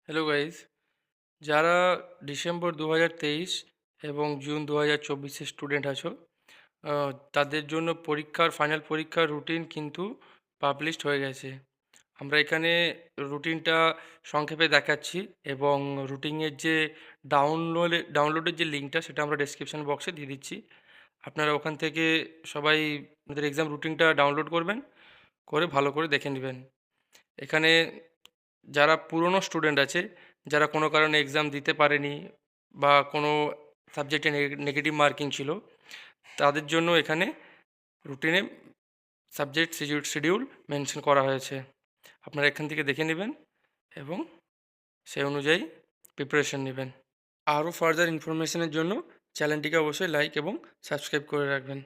Hello guys, যারা December 2023 এবং June 2024 student আছো, তাদের জন্য ফাইনাল পরীক্ষার রুটিন কিন্তু পাবলিশড হয়ে গেছে। আমরা এখানে রুটিনটা সংক্ষেপে দেখাচ্ছি এবং রুটিনের যে ডাউনলোডের যে লিঙ্কটা সেটা আমরা ডেসক্রিপশন বক্সে দিয়ে দিচ্ছি। আপনারা ওখান থেকে সবাই আমাদের এক্সাম রুটিনটা ডাউনলোড করবেন, করে ভালো করে দেখে নেবেন। এখানে যারা পুরনো স্টুডেন্ট আছে, যারা কোনো কারণে এক্সাম দিতে পারেনি বা কোনো সাবজেক্টে নেগেটিভ মার্কিং ছিল, তাদের জন্য এখানে রুটিনে সাবজেক্ট শিডিউল মেনশন করা হয়েছে। আপনারা এখান থেকে দেখে নেবেন এবং সেই অনুযায়ী প্রিপারেশন নেবেন। আরও ফার্দার ইনফরমেশনের জন্য চ্যানেলটিকে অবশ্যই লাইক এবং সাবস্ক্রাইব করে রাখবেন।